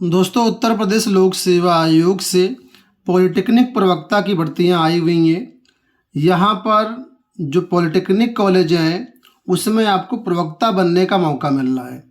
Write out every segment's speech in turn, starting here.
दोस्तों, उत्तर प्रदेश लोक सेवा आयोग से पॉलिटेक्निक प्रवक्ता की भर्तियां आई हुई हैं। यहाँ पर जो पॉलिटेक्निक कॉलेज हैं उसमें आपको प्रवक्ता बनने का मौका मिल रहा है।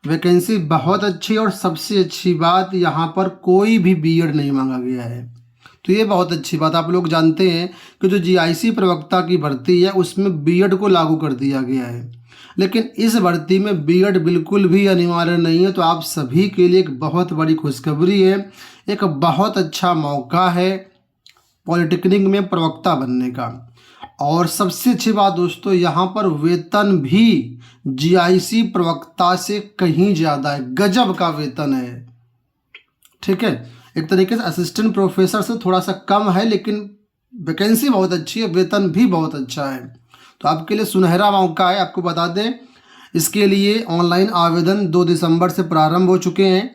वैकेंसी बहुत अच्छी और सबसे अच्छी बात, यहाँ पर कोई भी बीएड नहीं मांगा गया है। तो ये बहुत अच्छी बात। आप लोग जानते हैं कि जो जीआईसी प्रवक्ता की भर्ती है उसमें बीएड को लागू कर दिया गया है, लेकिन इस भर्ती में बीएड बिल्कुल भी अनिवार्य नहीं है। तो आप सभी के लिए एक बहुत बड़ी खुशखबरी है, एक बहुत अच्छा मौका है पॉलिटेक्निक में प्रवक्ता बनने का। और सबसे अच्छी बात दोस्तों, यहाँ पर वेतन भी जीआईसी प्रवक्ता से कहीं ज़्यादा है, गजब का वेतन है। ठीक है, एक तरीके से असिस्टेंट प्रोफेसर से थोड़ा सा कम है, लेकिन वैकेंसी बहुत अच्छी है, वेतन भी बहुत अच्छा है। तो आपके लिए सुनहरा मौका है। आपको बता दें, इसके लिए ऑनलाइन आवेदन 2 दिसंबर से प्रारंभ हो चुके हैं।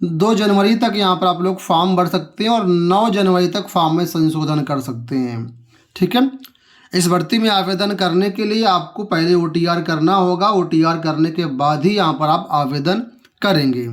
2 जनवरी तक यहाँ पर आप लोग फॉर्म भर सकते हैं और 9 जनवरी तक फॉर्म में संशोधन कर सकते हैं। ठीक है, इस भर्ती में आवेदन करने के लिए आपको पहले ओटीआर करना होगा। ओटीआर करने के बाद ही यहाँ पर आप आवेदन करेंगे।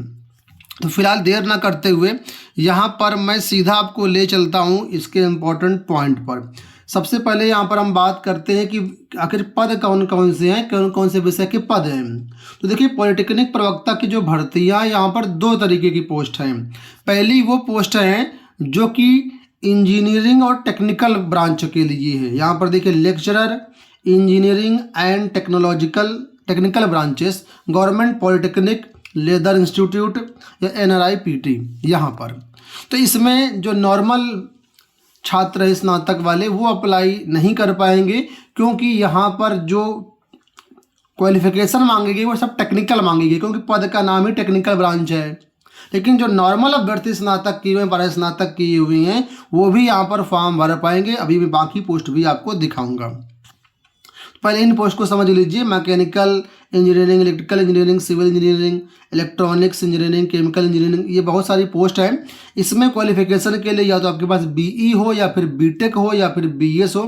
तो फिलहाल देर ना करते हुए यहाँ पर मैं सीधा आपको ले चलता हूँ इसके इम्पोर्टेंट पॉइंट पर। सबसे पहले यहाँ पर हम बात करते हैं कि आखिर पद कौन कौन से हैं, कौन कौन से विषय के पद हैं। तो देखिए, पॉलिटेक्निक प्रवक्ता की जो भर्तियाँ यहाँ पर 2 तरीके की पोस्ट हैं। पहली वो पोस्ट हैं जो कि इंजीनियरिंग और टेक्निकल ब्रांच के लिए है। यहाँ पर देखिए, lecturer engineering and technical branches, government polytechnic, leather institute या NRIPT यहाँ पर। तो इसमें जो नॉर्मल छात्र है स्नातक वाले वो अप्लाई नहीं कर पाएंगे, क्योंकि यहाँ पर जो क्वालिफिकेशन मांगी गई वो सब टेक्निकल मांगी गई, क्योंकि पद का नाम ही टेक्निकल ब्रांच है। लेकिन जो नॉर्मल अभ्यर्थी स्नातक किए हुए, पढ़ाई स्नातक किए हुए हैं, वो भी यहाँ पर फॉर्म भर पाएंगे। अभी मैं बाकी पोस्ट भी आपको दिखाऊंगा। पहले इन पोस्ट को समझ लीजिए। Mechanical engineering, electrical engineering, civil engineering, electronics engineering, chemical engineering, ये बहुत सारी पोस्ट हैं। इसमें क्वालिफिकेशन के लिए या तो आपके पास BE हो या फिर BTech हो या फिर BS हो।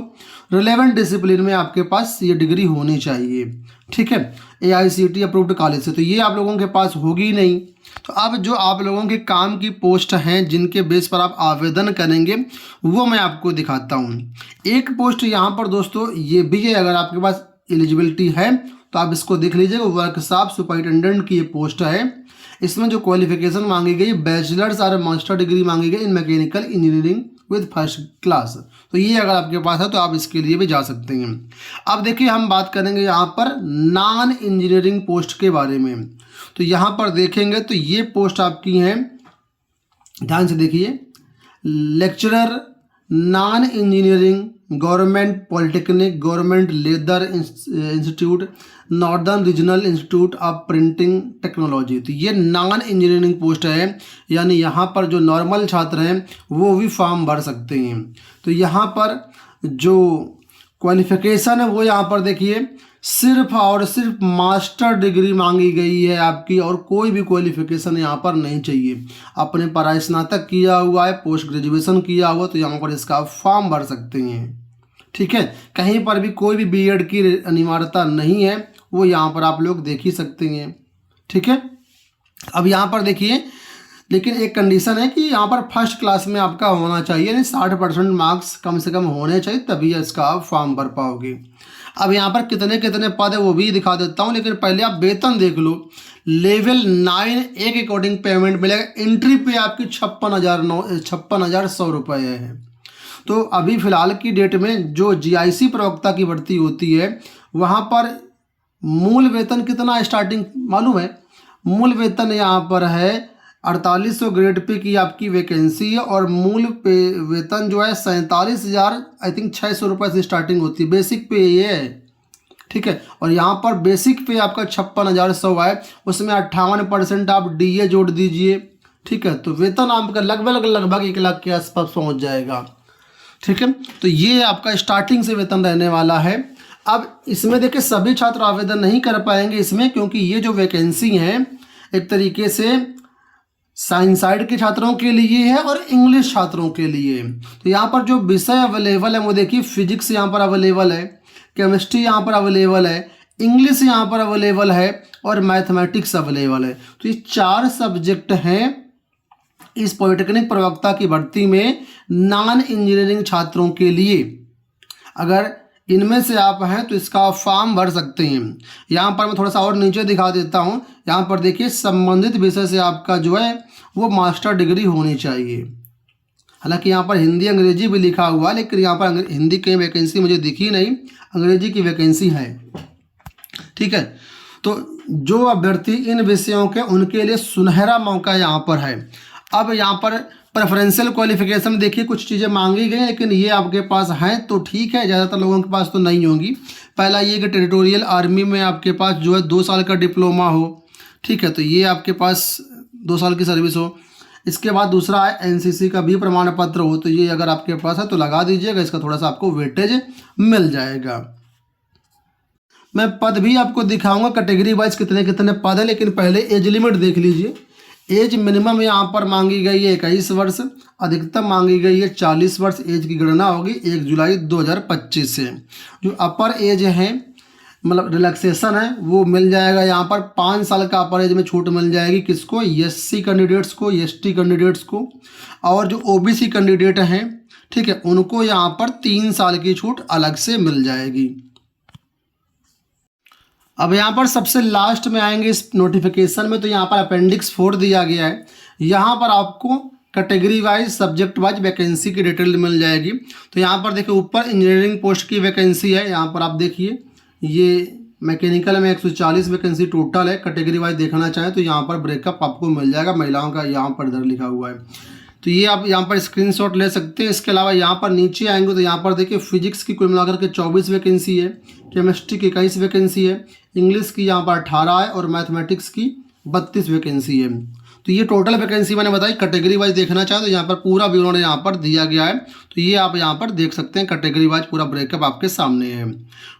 रिलेवेंट डिसिप्लिन में आपके पास ये डिग्री होनी चाहिए। ठीक है, AICTE अप्रूव्ड कॉलेज से। तो ये आप लोगों के पास होगी नहीं। तो अब जो आप लोगों के काम की पोस्ट हैं जिनके बेस पर आप आवेदन करेंगे वो मैं आपको दिखाता हूँ। एक पोस्ट यहाँ पर दोस्तों ये भी है, अगर आपके पास एलिजिबिलिटी है तो आप इसको देख लीजिएगा। वर्कशॉप सुपरिटेंडेंट की ये पोस्ट है। इसमें जो क्वालिफिकेशन मांगी गई, बैचलर्स और मास्टर डिग्री मांगी गई इन mechanical engineering with first class. तो ये अगर आपके पास है तो आप इसके लिए भी जा सकते हैं। अब देखिए, हम बात करेंगे यहाँ पर नॉन इंजीनियरिंग पोस्ट के बारे में। तो यहाँ पर देखेंगे तो ये पोस्ट आपकी हैं, ध्यान से देखिए। Lecturer non engineering, government polytechnic, government leather institute, northern regional institute of printing technology. तो ये नॉन इंजीनियरिंग पोस्ट है, यानी यहाँ पर जो नॉर्मल छात्र हैं वो भी फॉर्म भर सकते हैं। तो यहाँ पर जो क्वालिफिकेशन है वो यहाँ पर देखिए, सिर्फ और सिर्फ मास्टर डिग्री मांगी गई है आपकी, और कोई भी क्वालिफिकेशन यहाँ पर नहीं चाहिए। अपने पढ़ाई स्नातक किया हुआ है, पोस्ट ग्रेजुएशन किया हुआ, तो यहाँ पर इसका फॉर्म भर सकते हैं। ठीक है, कहीं पर भी कोई भी बीएड की अनिवार्यता नहीं है, वो यहाँ पर आप लोग देख ही सकते हैं। ठीक है, अब यहाँ पर देखिए, लेकिन एक कंडीशन है कि यहाँ पर फर्स्ट क्लास में आपका होना चाहिए, यानी 60% मार्क्स कम से कम होने चाहिए, तभी इसका आप फॉर्म भर पाओगे। अब यहाँ पर कितने कितने पद है वो भी दिखा देता हूँ, लेकिन पहले आप वेतन देख लो। लेवल 9A के अकॉर्डिंग पेमेंट मिलेगा। एंट्री पे आपकी 56,100 रुपये है। तो अभी फ़िलहाल की डेट में जो जीआईसी प्रवक्ता की भर्ती होती है वहाँ पर मूल वेतन कितना स्टार्टिंग मालूम है? मूल वेतन यहाँ पर है 4800 ग्रेड पे की आपकी वैकेंसी है, और मूल पे वेतन जो है 47,000 आई थिंक 600 रुपये से स्टार्टिंग होती है। बेसिक पे ये है। ठीक है, और यहाँ पर बेसिक पे आपका 56,100 है, उसमें 58% आप DA जोड़ दीजिए। ठीक है, तो वेतन आपका लगभग 1 लाख के आसपास पहुँच जाएगा। ठीक है, तो ये आपका स्टार्टिंग से वेतन रहने वाला है। अब इसमें देखिए, सभी छात्र आवेदन नहीं कर पाएंगे इसमें, क्योंकि ये जो वैकेंसी है एक तरीके से साइंस साइड के छात्रों के लिए है और इंग्लिश छात्रों के लिए। तो यहाँ पर जो विषय अवेलेबल है वो देखिए, फिजिक्स यहाँ पर अवेलेबल है, केमिस्ट्री यहाँ पर अवेलेबल है, इंग्लिश यहाँ पर अवेलेबल है और मैथमेटिक्स अवेलेबल है। तो ये 4 सब्जेक्ट हैं इस पॉलिटेक्निक प्रवक्ता की भर्ती में नॉन इंजीनियरिंग छात्रों के लिए। अगर इनमें से आप हैं तो इसका फॉर्म भर सकते हैं। यहाँ पर मैं थोड़ा सा और नीचे दिखा देता हूँ। यहाँ पर देखिए संबंधित विषय से आपका जो है वो मास्टर डिग्री होनी चाहिए। हालांकि यहाँ पर हिंदी अंग्रेजी भी लिखा हुआ है, लेकिन यहाँ पर हिंदी की वैकेंसी मुझे दिखी नहीं, अंग्रेजी की वैकेंसी है। ठीक है, तो जो अभ्यर्थी इन विषयों के उनके लिए सुनहरा मौका यहाँ पर है। अब यहाँ पर प्रेफरेंशियल क्वालिफिकेशन देखिए कुछ चीज़ें मांगी गई, लेकिन ये आपके पास हैं तो ठीक है, ज़्यादातर लोगों के पास तो नहीं होंगी। पहला ये कि टेरिटोरियल आर्मी में आपके पास जो है 2 साल का डिप्लोमा हो। ठीक है, तो ये आपके पास 2 साल की सर्विस हो। इसके बाद दूसरा है एनसीसी का भी प्रमाण पत्र हो, तो ये अगर आपके पास है तो लगा दीजिएगा, इसका थोड़ा सा आपको वेटेज मिल जाएगा। मैं पद भी आपको दिखाऊंगा कैटेगरी वाइज कितने कितने पद है, लेकिन पहले एज लिमिट देख लीजिए। एज मिनिमम यहाँ पर मांगी गई है 21 वर्ष, अधिकतम मांगी गई है 40 वर्ष। एज की गणना होगी 1 जुलाई 2025 से। जो अपर एज है मतलब रिलैक्सेशन है वो मिल जाएगा यहाँ पर 5 साल का अपर एज में छूट मिल जाएगी। किसको? एससी कैंडिडेट्स को, एसटी कैंडिडेट्स को, और जो ओबीसी कैंडिडेट हैं ठीक है उनको यहाँ पर 3 साल की छूट अलग से मिल जाएगी। अब यहाँ पर सबसे लास्ट में आएंगे इस नोटिफिकेशन में, तो यहाँ पर अपेंडिक्स 4 दिया गया है। यहाँ पर आपको category wise subject wise vacancy की डिटेल मिल जाएगी। तो यहाँ पर देखिए ऊपर इंजीनियरिंग पोस्ट की वैकेंसी है, यहाँ पर आप देखिए ये मैकेनिकल में 140 वैकेंसी टोटल है। कैटेगरी वाइज देखना चाहें तो यहाँ पर ब्रेकअप आपको मिल जाएगा, महिलाओं का यहाँ पर इधर लिखा हुआ है, तो ये आप यहाँ पर स्क्रीनशॉट ले सकते हैं। इसके अलावा यहाँ पर नीचे आएंगे तो यहाँ पर देखिए फिजिक्स की कुल मिलाकर के 24 वैकेंसी है, केमिस्ट्री की 21 वैकेंसी है, इंग्लिश की यहाँ पर 18 है और मैथमेटिक्स की 32 वैकेंसी है। तो ये टोटल वैकेंसी मैंने बताई। कैटेगरी वाइज देखना चाहे तो यहाँ पर पूरा भी उन्होंने यहाँ पर दिया गया है, तो ये आप यहाँ पर देख सकते हैं। कैटेगरी वाइज पूरा ब्रेकअप आपके सामने है।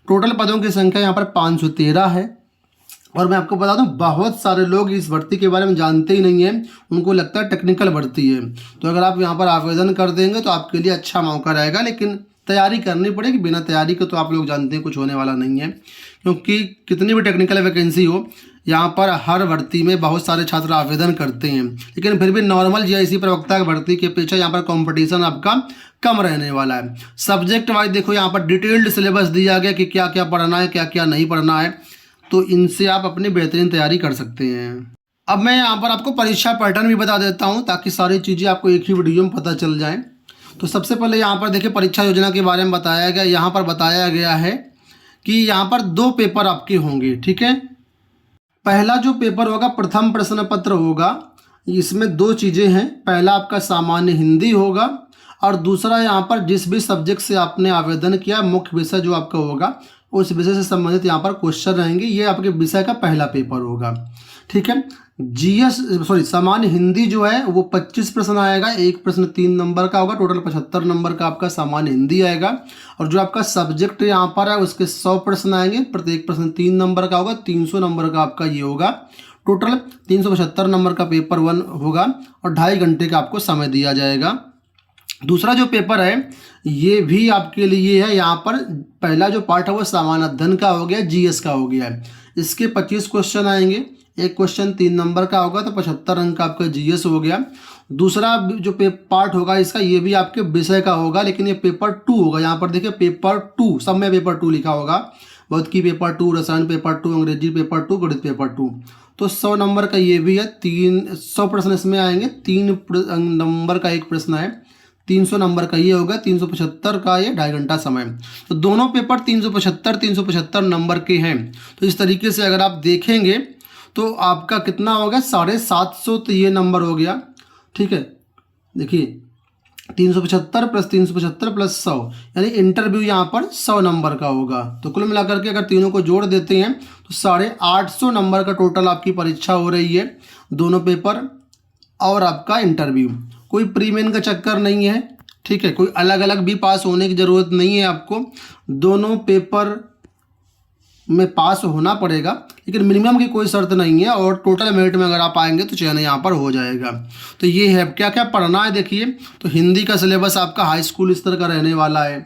टोटल पदों की संख्या यहाँ पर 513 है। और मैं आपको बता दूं बहुत सारे लोग इस भर्ती के बारे में जानते ही नहीं हैं, उनको लगता है टेक्निकल भर्ती है। तो अगर आप यहाँ पर आवेदन कर देंगे तो आपके लिए अच्छा मौका रहेगा, लेकिन तैयारी करनी पड़ेगी। बिना तैयारी के तो आप लोग जानते हैं कुछ होने वाला नहीं है, क्योंकि कितनी भी टेक्निकल वैकेंसी हो यहाँ पर हर भर्ती में बहुत सारे छात्र आवेदन करते हैं, लेकिन फिर भी नॉर्मल जीआईसी प्रवक्ता की भर्ती के पीछे यहाँ पर कंपटीशन आपका कम रहने वाला है। सब्जेक्ट वाइज देखो यहाँ पर डिटेल्ड सिलेबस दिया गया कि क्या क्या पढ़ना है, क्या क्या नहीं पढ़ना है, तो इनसे आप अपनी बेहतरीन तैयारी कर सकते हैं। अब मैं यहाँ पर आपको परीक्षा पैटर्न भी बता देता हूँ ताकि सारी चीज़ें आपको एक ही वीडियो में पता चल जाएं। तो सबसे पहले यहाँ पर देखिए परीक्षा योजना के बारे में बताया गया। यहाँ पर बताया गया है कि यहाँ पर 2 पेपर आपके होंगे। ठीक है, पहला जो पेपर होगा प्रथम प्रश्न पत्र होगा। इसमें 2 चीज़ें हैं, पहला आपका सामान्य हिंदी होगा और दूसरा यहाँ पर जिस भी सब्जेक्ट से आपने आवेदन किया मुख्य विषय जो आपका होगा उस विषय से संबंधित यहाँ पर क्वेश्चन रहेंगे। ये आपके विषय का पहला पेपर होगा। ठीक है, सामान्य हिंदी जो है वो 25 प्रश्न आएगा, एक प्रश्न 3 नंबर का होगा, टोटल 75 नंबर का आपका सामान्य हिंदी आएगा। और जो आपका सब्जेक्ट यहाँ पर है उसके 100 प्रश्न आएंगे, प्रत्येक प्रश्न 3 नंबर का होगा, 300 नंबर का आपका ये होगा। टोटल 375 नंबर का पेपर 1 होगा और 2.5 घंटे का आपको समय दिया जाएगा। दूसरा जो पेपर है ये भी आपके लिए है। यहाँ पर पहला जो पार्ट है वो सामान्य अध्ययन का हो गया, जीएस का हो गया है। इसके 25 क्वेश्चन आएंगे, एक क्वेश्चन 3 नंबर का होगा तो 75 अंक का आपका जीएस हो गया। दूसरा जो पार्ट होगा इसका ये भी आपके विषय का होगा, लेकिन ये पेपर 2 होगा। यहाँ पर देखिए पेपर 2, सब में पेपर 2 लिखा होगा। भौतिकी पेपर 2, रसायन पेपर 2, अंग्रेजी पेपर 2, गणित पेपर 2। तो 100 नंबर का ये भी है। 100 प्रश्न इसमें आएंगे, 3 नंबर का एक प्रश्न है, 300 नंबर का ये होगा, 375 का ये 2.5 घंटा समय। तो दोनों पेपर 375 नंबर के हैं। तो इस तरीके से अगर आप देखेंगे तो आपका कितना होगा 750, तो ये नंबर हो गया। ठीक है, देखिए 375 + 375 + 100 यानी इंटरव्यू यहाँ पर 100 नंबर का होगा। तो कुल मिलाकर के अगर तीनों को जोड़ देते हैं तो 850 नंबर का टोटल आपकी परीक्षा हो रही है, दोनों पेपर और आपका इंटरव्यू। कोई प्री मेन का चक्कर नहीं है। ठीक है, कोई अलग अलग भी पास होने की ज़रूरत नहीं है आपको, दोनों पेपर में पास होना पड़ेगा, लेकिन मिनिमम की कोई शर्त नहीं है। और टोटल मेरिट में अगर आप आएंगे तो चयन यहाँ पर हो जाएगा। तो ये है क्या क्या पढ़ना है। देखिए तो हिंदी का सिलेबस आपका हाई स्कूल स्तर का रहने वाला है।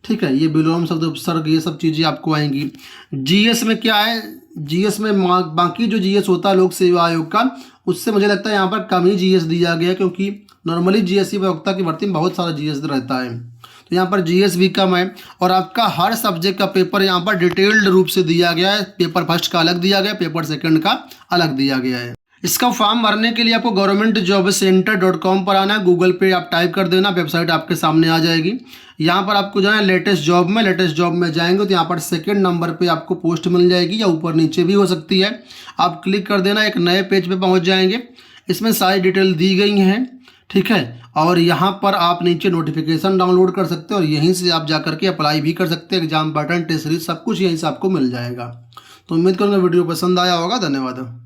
ठीक है। ये विलोम शब्द, उपसर्ग, ये सब चीज़ें आपको आएंगी। जीएस में क्या है, जीएस में बाकी जो जीएस होता है लोक सेवा आयोग का, उससे मुझे लगता है यहाँ पर कम ही जीएस दिया गया है, क्योंकि नॉर्मली जीएससी प्रवक्ता की भर्ती में बहुत सारा जीएस रहता है, तो यहाँ पर जीएस भी कम है। और आपका हर सब्जेक्ट का पेपर यहाँ पर डिटेल्ड रूप से दिया गया है। पेपर फर्स्ट का अलग दिया गया, पेपर सेकंड का अलग दिया गया है। इसका फॉर्म भरने के लिए आपको governmentjobcenter.com पर आना है। गूगल पे आप टाइप कर देना, वेबसाइट आपके सामने आ जाएगी। यहाँ पर आपको जो है लेटेस्ट जॉब में जाएंगे तो यहाँ पर सेकंड नंबर पे आपको पोस्ट मिल जाएगी, या ऊपर नीचे भी हो सकती है। आप क्लिक कर देना, एक नए पेज पे पहुँच जाएंगे। इसमें सारी डिटेल दी गई हैं, ठीक है। और यहाँ पर आप नीचे नोटिफिकेशन डाउनलोड कर सकते हो और यहीं से आप जा करके अप्लाई भी कर सकते हैं। एग्जाम पैटर्न, टेस्ट सीरीज सब कुछ यहीं से आपको मिल जाएगा। तो उम्मीद करूँगा वीडियो पसंद आया होगा। धन्यवाद।